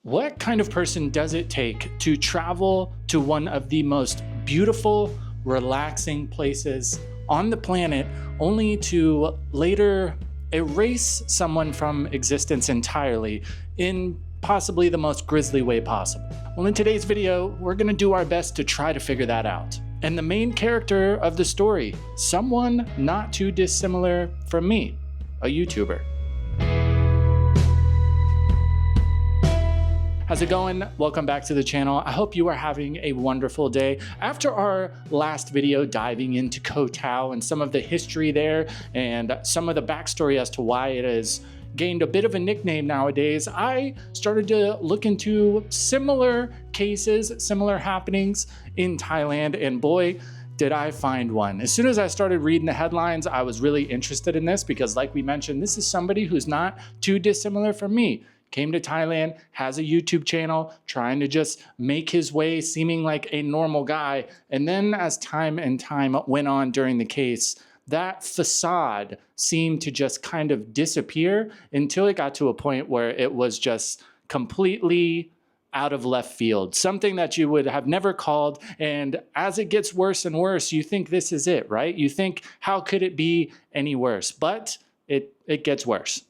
What kind of person does it take to travel to one of the most beautiful, relaxing places on the planet, only to later erase someone from existence entirely in possibly the most grisly way possible? Well, in today's video, we're gonna do our best to try to figure that out. And the main character of the story, someone not too dissimilar from me, a YouTuber. How's it going? Welcome back to the channel. I hope you are having a wonderful day. After our last video diving into Koh Tao and some of the history there and some of the backstory as to why it has gained a bit of a nickname nowadays, I started to look into similar cases, similar happenings in Thailand, and boy, did I find one. As soon as I started reading the headlines, I was really interested in this because, like we mentioned, this is somebody who's not too dissimilar from me. Came to Thailand, has a YouTube channel, trying to just make his way, seeming like a normal guy. And then as time and time went on during the case, that facade seemed to just kind of disappear until it got to a point where it was just completely out of left field, something that you would have never called. And as it gets worse and worse, you think this is it, right? You think, how could it be any worse? But it gets worse.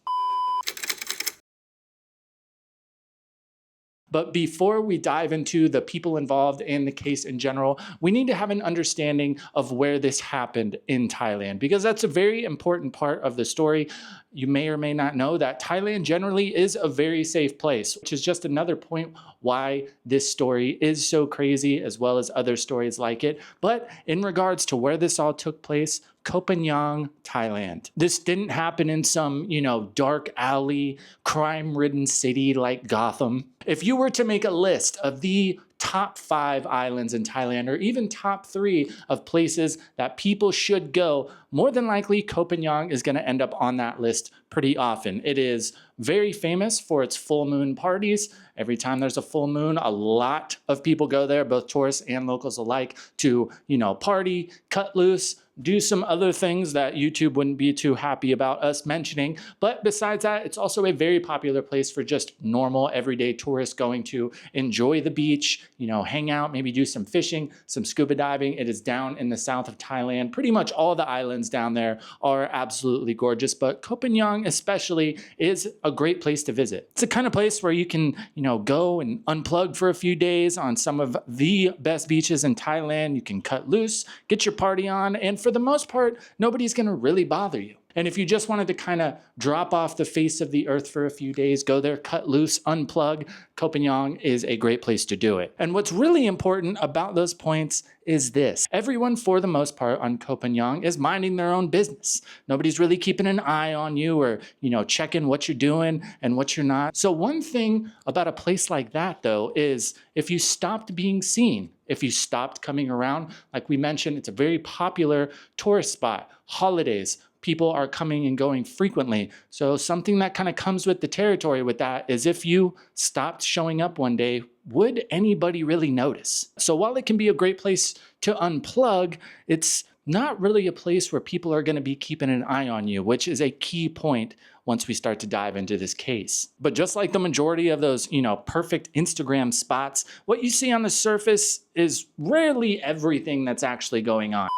But before we dive into the people involved and the case in general, we need to have an understanding of where this happened in Thailand, because that's a very important part of the story. You may or may not know that Thailand generally is a very safe place, which is just another point why this story is so crazy, as well as other stories like it. But in regards to where this all took place, Ko Phangan, Thailand. This didn't happen in some, dark alley, crime-ridden city like Gotham. If you were to make a list of the top 5 islands in Thailand, or even top 3 of places that people should go, more than likely Ko Phangan is going to end up on that list pretty often. It is very famous for its full moon parties. Every time there's a full moon, a lot of people go there, both tourists and locals alike, to, party, cut loose, do some other things that YouTube wouldn't be too happy about us mentioning. But besides that, it's also a very popular place for just normal, everyday tourists going to enjoy the beach, hang out, maybe do some fishing, some scuba diving. It is down in the south of Thailand. Pretty much all the islands down there are absolutely gorgeous, but Ko Phangan especially is a great place to visit. It's the kind of place where you can, go and unplug for a few days on some of the best beaches in Thailand. You can cut loose, get your party on, and for the most part, nobody's gonna really bother you. And if you just wanted to kind of drop off the face of the earth for a few days, go there, cut loose, unplug, Ko Phangan is a great place to do it. And what's really important about those points is this. Everyone, for the most part, on Ko Phangan is minding their own business. Nobody's really keeping an eye on you or, checking what you're doing and what you're not. So one thing about a place like that, though, is if you stopped being seen, if you stopped coming around, like we mentioned, it's a very popular tourist spot, holidays, people are coming and going frequently. So something that kind of comes with the territory with that is if you stopped showing up one day, would anybody really notice? So while it can be a great place to unplug, it's not really a place where people are going to be keeping an eye on you, which is a key point once we start to dive into this case. But just like the majority of those, perfect Instagram spots, what you see on the surface is rarely everything that's actually going on.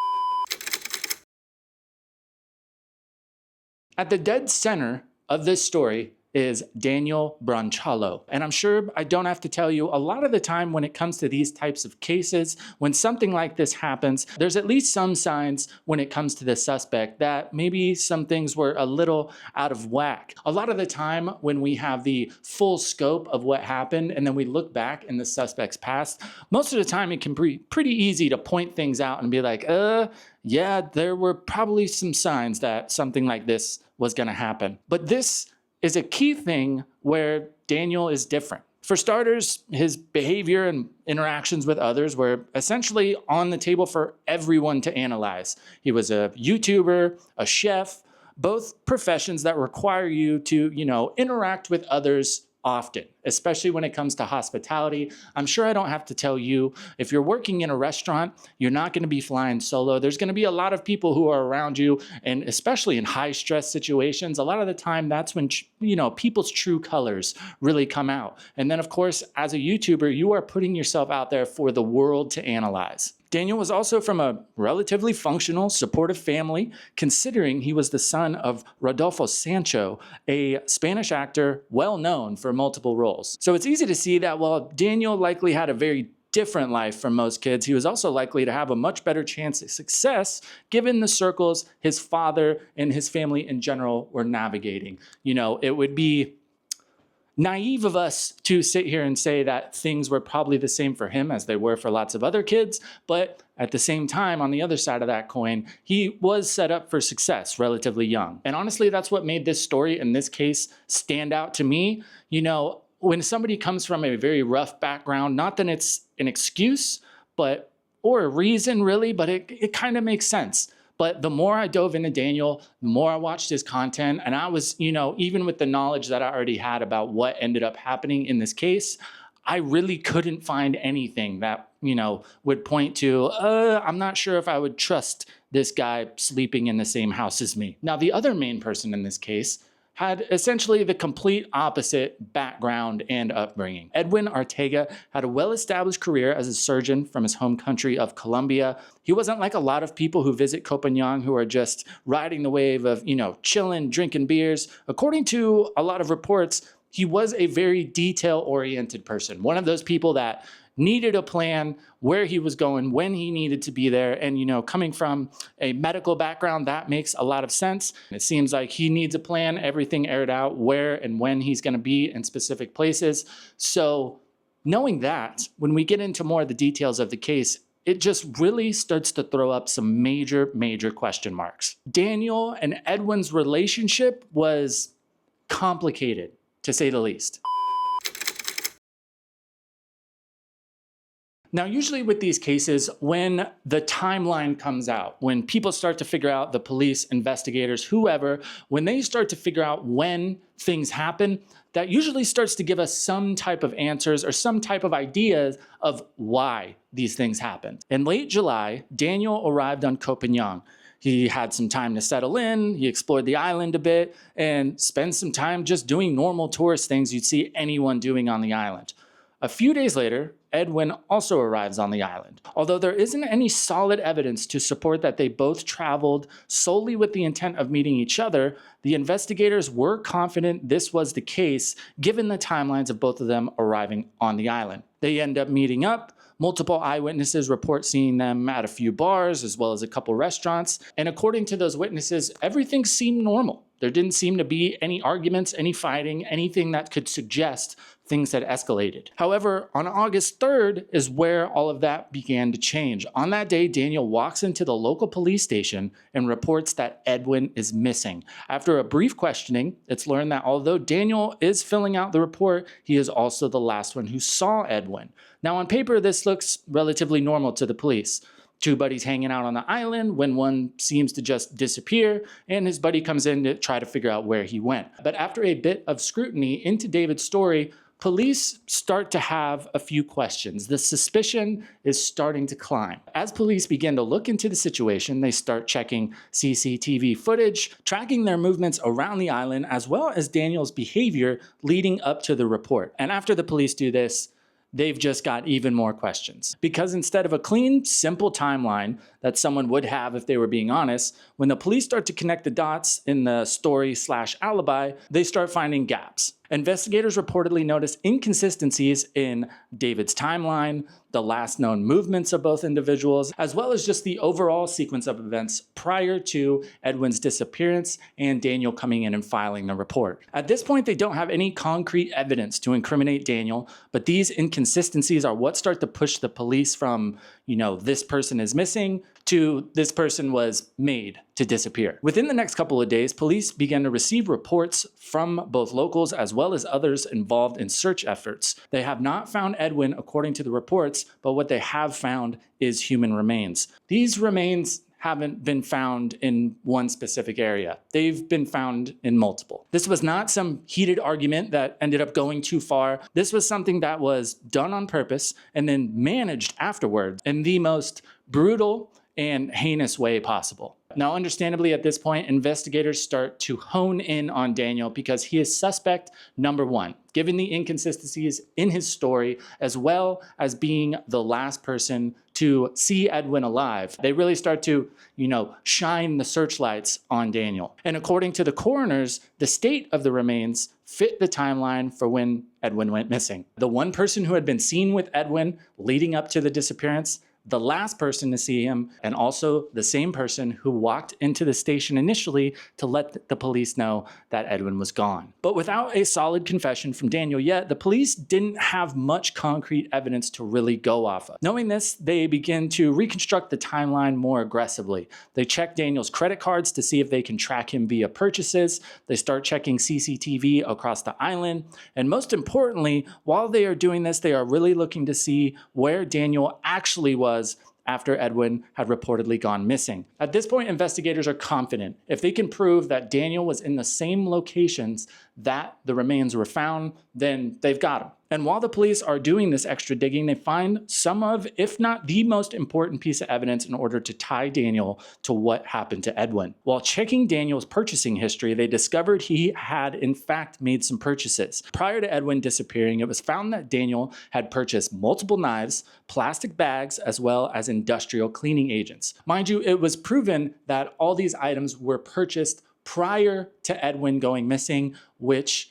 At the dead center of this story is Daniel Bronchalo. And I'm sure I don't have to tell you, a lot of the time when it comes to these types of cases, when something like this happens, there's at least some signs when it comes to the suspect that maybe some things were a little out of whack. A lot of the time when we have the full scope of what happened and then we look back in the suspect's past, most of the time it can be pretty easy to point things out and be like, yeah, there were probably some signs that something like this was gonna happen. But this is a key thing where Daniel is different. For starters, his behavior and interactions with others were essentially on the table for everyone to analyze. He was a YouTuber, a chef, both professions that require you to, interact with others often, especially when it comes to hospitality. I'm sure I don't have to tell you, if you're working in a restaurant, you're not going to be flying solo. There's going to be a lot of people who are around you, and especially in high stress situations, a lot of the time that's when, people's true colors really come out. And then of course, as a YouTuber, you are putting yourself out there for the world to analyze. Daniel was also from a relatively functional, supportive family, considering he was the son of Rodolfo Sancho, a Spanish actor well known for multiple roles. So it's easy to see that while Daniel likely had a very different life from most kids, he was also likely to have a much better chance of success given the circles his father and his family in general were navigating. It would be naive of us to sit here and say that things were probably the same for him as they were for lots of other kids, but at the same time, on the other side of that coin, he was set up for success relatively young. And honestly, that's what made this story in this case stand out to me. When somebody comes from a very rough background, not that it's an excuse, or a reason really, but it kind of makes sense. But the more I dove into Daniel, the more I watched his content, and I was, even with the knowledge that I already had about what ended up happening in this case, I really couldn't find anything that, would point to, I'm not sure if I would trust this guy sleeping in the same house as me. Now, the other main person in this case had essentially the complete opposite background and upbringing. Edwin Arrieta had a well-established career as a surgeon from his home country of Colombia. He wasn't like a lot of people who visit Ko Phangan who are just riding the wave of, chilling, drinking beers. According to a lot of reports, he was a very detail-oriented person. One of those people that needed a plan, where he was going, when he needed to be there. And, coming from a medical background, that makes a lot of sense. It seems like he needs a plan, everything aired out, where and when he's going to be in specific places. So knowing that, when we get into more of the details of the case, it just really starts to throw up some major, major question marks. Daniel and Edwin's relationship was complicated, to say the least. Now, usually with these cases, when the timeline comes out, when people start to figure out, the police, investigators, whoever, when they start to figure out when things happen, that usually starts to give us some type of answers or some type of ideas of why these things happen. In late July, Daniel arrived on Ko Phangan. He had some time to settle in, he explored the island a bit, and spent some time just doing normal tourist things you'd see anyone doing on the island. A few days later, Edwin also arrives on the island. Although there isn't any solid evidence to support that they both traveled solely with the intent of meeting each other, the investigators were confident this was the case given the timelines of both of them arriving on the island. They end up meeting up. Multiple eyewitnesses report seeing them at a few bars as well as a couple restaurants. And according to those witnesses, everything seemed normal. There didn't seem to be any arguments, any fighting, anything that could suggest things had escalated. However, on August 3rd is where all of that began to change. On that day, Daniel walks into the local police station and reports that Edwin is missing. After a brief questioning, it's learned that although Daniel is filling out the report, he is also the last one who saw Edwin. Now, on paper, this looks relatively normal to the police. Two buddies hanging out on the island when one seems to just disappear, and his buddy comes in to try to figure out where he went. But after a bit of scrutiny into David's story, police start to have a few questions. The suspicion is starting to climb. As police begin to look into the situation, they start checking CCTV footage, tracking their movements around the island, as well as Daniel's behavior leading up to the report. And after the police do this, they've just got even more questions. Because instead of a clean, simple timeline that someone would have if they were being honest, when the police start to connect the dots in the story/alibi, they start finding gaps. Investigators reportedly noticed inconsistencies in David's timeline, the last known movements of both individuals, as well as just the overall sequence of events prior to Edwin's disappearance and Daniel coming in and filing the report. At this point, they don't have any concrete evidence to incriminate Daniel, but these inconsistencies are what start to push the police from, this person is missing to this person was made to disappear. Within the next couple of days, police began to receive reports from both locals as well as others involved in search efforts. They have not found Edwin according to the reports, but what they have found is human remains. These remains haven't been found in one specific area. They've been found in multiple. This was not some heated argument that ended up going too far. This was something that was done on purpose and then managed afterwards in the most brutal and heinous way possible. Now, understandably, at this point, investigators start to hone in on Daniel because he is suspect number one, given the inconsistencies in his story, as well as being the last person to see Edwin alive. They really start to, shine the searchlights on Daniel. And according to the coroners, the state of the remains fit the timeline for when Edwin went missing. The one person who had been seen with Edwin leading up to the disappearance, the last person to see him, and also the same person who walked into the station initially to let the police know that Edwin was gone. But without a solid confession from Daniel yet, the police didn't have much concrete evidence to really go off of. Knowing this, they begin to reconstruct the timeline more aggressively. They check Daniel's credit cards to see if they can track him via purchases. They start checking CCTV across the island. And most importantly, while they are doing this, they are really looking to see where Daniel actually was after Edwin had reportedly gone missing. At this point, investigators are confident if they can prove that Daniel was in the same locations that the remains were found, then they've got him. And while the police are doing this extra digging, they find some of, if not the most important piece of evidence in order to tie Daniel to what happened to Edwin. While checking Daniel's purchasing history, they discovered he had in fact made some purchases. Prior to Edwin disappearing, it was found that Daniel had purchased multiple knives, plastic bags, as well as industrial cleaning agents. Mind you, it was proven that all these items were purchased prior to Edwin going missing, which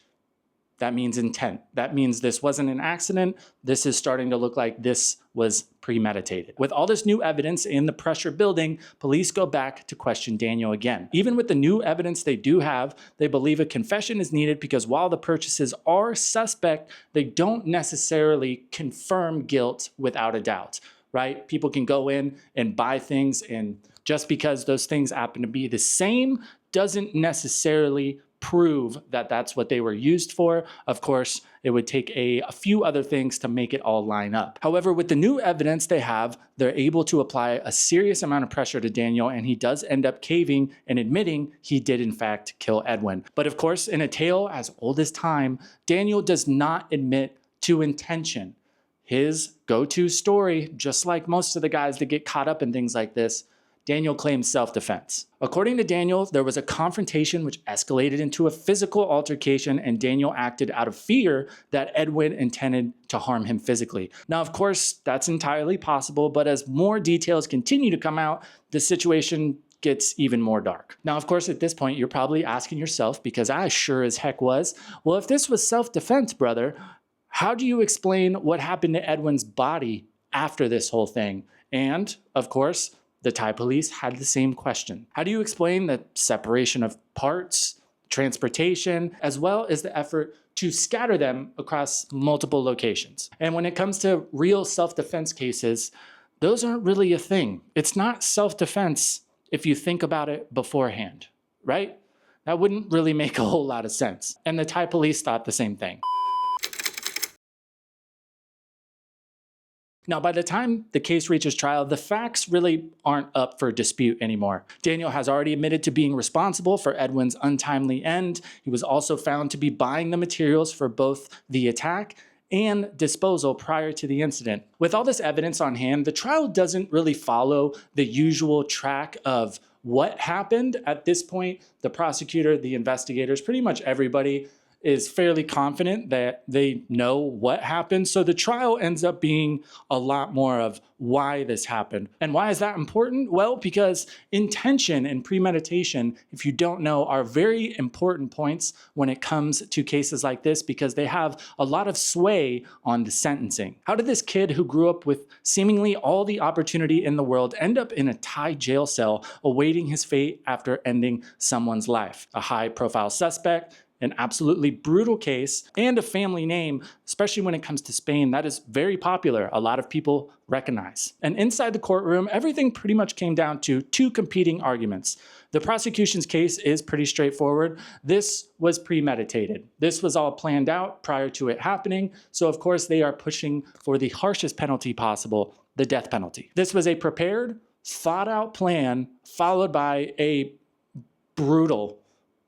that means intent. That means this wasn't an accident. This is starting to look like this was premeditated. With all this new evidence and the pressure building, police go back to question Daniel again. Even with the new evidence they do have, they believe a confession is needed because while the purchases are suspect, they don't necessarily confirm guilt without a doubt, right? People can go in and buy things, and just because those things happen to be the same doesn't necessarily prove that that's what they were used for. Of course, it would take a few other things to make it all line up. However, with the new evidence they have, they're able to apply a serious amount of pressure to Daniel, and he does end up caving and admitting he did in fact kill Edwin. But of course, in a tale as old as time, Daniel does not admit to intention. His go-to story, just like most of the guys that get caught up in things like this, Daniel claims self-defense. According to Daniel, there was a confrontation which escalated into a physical altercation, and Daniel acted out of fear that Edwin intended to harm him physically. Now, of course, that's entirely possible, but as more details continue to come out, the situation gets even more dark. Now, of course, at this point, you're probably asking yourself, because I sure as heck was, well, if this was self-defense, brother, how do you explain what happened to Edwin's body after this whole thing? And, of course, the Thai police had the same question. How do you explain the separation of parts, transportation, as well as the effort to scatter them across multiple locations? And when it comes to real self-defense cases, those aren't really a thing. It's not self-defense if you think about it beforehand, right? That wouldn't really make a whole lot of sense. And the Thai police thought the same thing. Now, by the time the case reaches trial, the facts really aren't up for dispute anymore. Daniel has already admitted to being responsible for Edwin's untimely end. He was also found to be buying the materials for both the attack and disposal prior to the incident. With all this evidence on hand, the trial doesn't really follow the usual track of what happened. At this point, the prosecutor, the investigators, pretty much everybody is fairly confident that they know what happened. So the trial ends up being a lot more of why this happened. And why is that important? Well, because intention and premeditation, if you don't know, are very important points when it comes to cases like this because they have a lot of sway on the sentencing. How did this kid who grew up with seemingly all the opportunity in the world end up in a Thai jail cell awaiting his fate after ending someone's life? A high-profile suspect, an absolutely brutal case, and a family name, especially when it comes to Spain, that is very popular. A lot of people recognize. And inside the courtroom, everything pretty much came down to two competing arguments. The prosecution's case is pretty straightforward. This was premeditated. This was all planned out prior to it happening. So of course they are pushing for the harshest penalty possible, the death penalty. This was a prepared, thought out plan followed by a brutal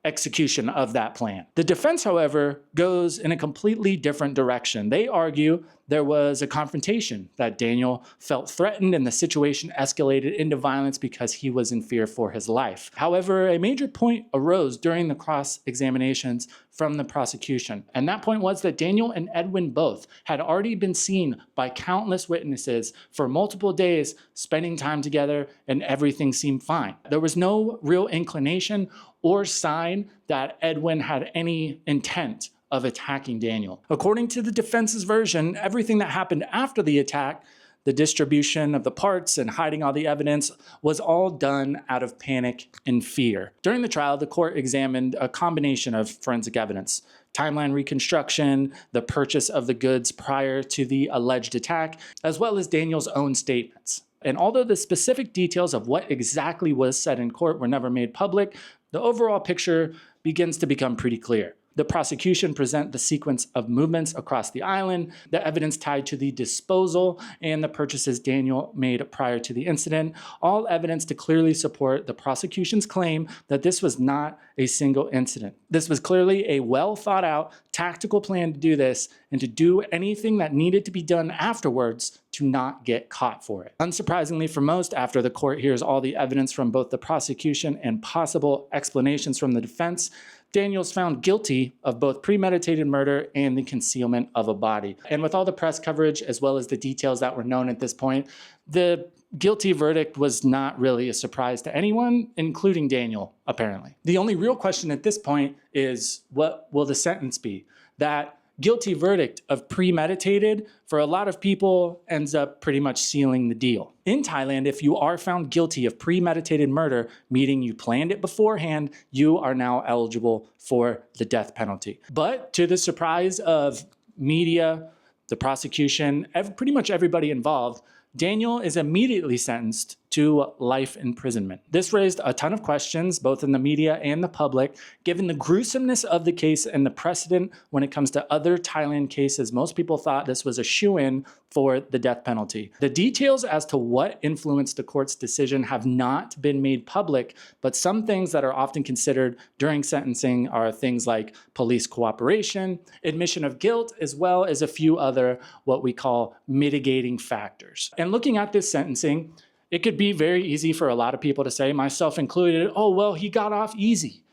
execution of that plan. The defense, however, goes in a completely different direction. They argue there was a confrontation, that Daniel felt threatened and the situation escalated into violence because he was in fear for his life. However, a major point arose during the cross-examinations from the prosecution, and that point was that Daniel and Edwin both had already been seen by countless witnesses for multiple days, spending time together, and everything seemed fine. There was no real inclination or sign that Edwin had any intent of attacking Daniel. According to the defense's version, everything that happened after the attack, the distribution of the parts and hiding all the evidence, was all done out of panic and fear. During the trial, the court examined a combination of forensic evidence: timeline reconstruction, the purchase of the goods prior to the alleged attack, as well as Daniel's own statements. And although the specific details of what exactly was said in court were never made public, the overall picture begins to become pretty clear. The prosecution present the sequence of movements across the island, the evidence tied to the disposal, and the purchases Daniel made prior to the incident, all evidence to clearly support the prosecution's claim that this was not a single incident. This was clearly a well thought out tactical plan to do this and to do anything that needed to be done afterwards to not get caught for it. Unsurprisingly for most, after the court hears all the evidence from both the prosecution and possible explanations from the defense, Daniel's found guilty of both premeditated murder and the concealment of a body. And with all the press coverage, as well as the details that were known at this point, the guilty verdict was not really a surprise to anyone, including Daniel, apparently. The only real question at this point is, what will the sentence be? That guilty verdict of premeditated, for a lot of people, ends up pretty much sealing the deal. In Thailand, if you are found guilty of premeditated murder, meaning you planned it beforehand, you are now eligible for the death penalty. But to the surprise of media, the prosecution, pretty much everybody involved, Daniel is immediately sentenced to life imprisonment. This raised a ton of questions, both in the media and the public, given the gruesomeness of the case and the precedent when it comes to other Thailand cases. Most people thought this was a shoo-in for the death penalty. The details as to what influenced the court's decision have not been made public, but some things that are often considered during sentencing are things like police cooperation, admission of guilt, as well as a few other what we call mitigating factors. And looking at this sentencing, it could be very easy for a lot of people to say, myself included, oh, well, he got off easy.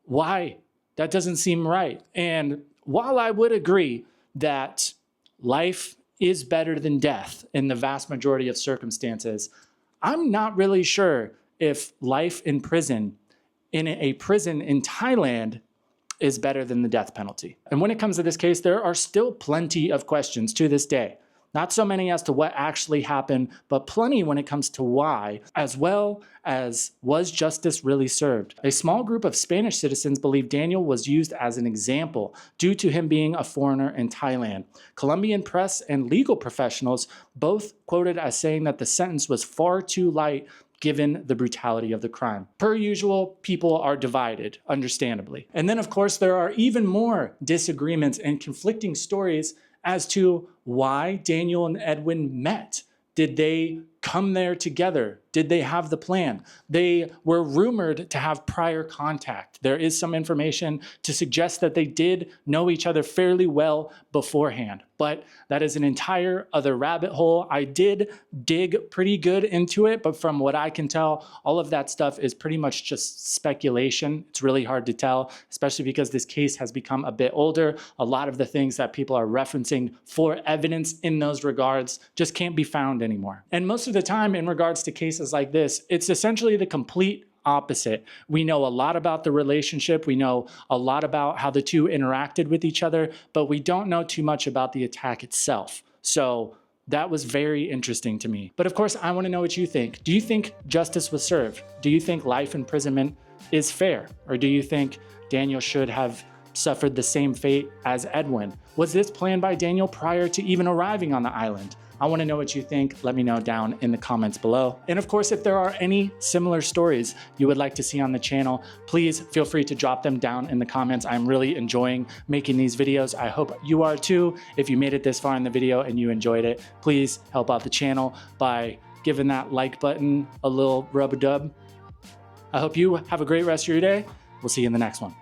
Why? That doesn't seem right. And while I would agree that life is better than death in the vast majority of circumstances, I'm not really sure if life in prison, in a prison in Thailand, is better than the death penalty. And when it comes to this case, there are still plenty of questions to this day. Not so many as to what actually happened, but plenty when it comes to why, as well as was justice really served. A small group of Spanish citizens believe Daniel was used as an example due to him being a foreigner in Thailand. Colombian press and legal professionals both quoted as saying that the sentence was far too light given the brutality of the crime. Per usual, people are divided, understandably. And then, of course, there are even more disagreements and conflicting stories as to why Daniel and Edwin met. Did they come there together? Did they have the plan? They were rumored to have prior contact. There is some information to suggest that they did know each other fairly well beforehand, but that is an entire other rabbit hole. I did dig pretty good into it, but from what I can tell, all of that stuff is pretty much just speculation. It's really hard to tell, especially because this case has become a bit older. A lot of the things that people are referencing for evidence in those regards just can't be found anymore. And most of the time in regards to cases like this, it's essentially the complete opposite. We know a lot about the relationship. We know a lot about how the two interacted with each other, but we don't know too much about the attack itself. So that was very interesting to me. But of course, I want to know what you think. Do you think justice was served? Do you think life imprisonment is fair? Or do you think Daniel should have suffered the same fate as Edwin? Was this planned by Daniel prior to even arriving on the island? I want to know what you think. Let me know down in the comments below. And of course, if there are any similar stories you would like to see on the channel, please feel free to drop them down in the comments. I'm really enjoying making these videos. I hope you are too. If you made it this far in the video and you enjoyed it, please help out the channel by giving that like button a little rub-a-dub. I hope you have a great rest of your day. We'll see you in the next one.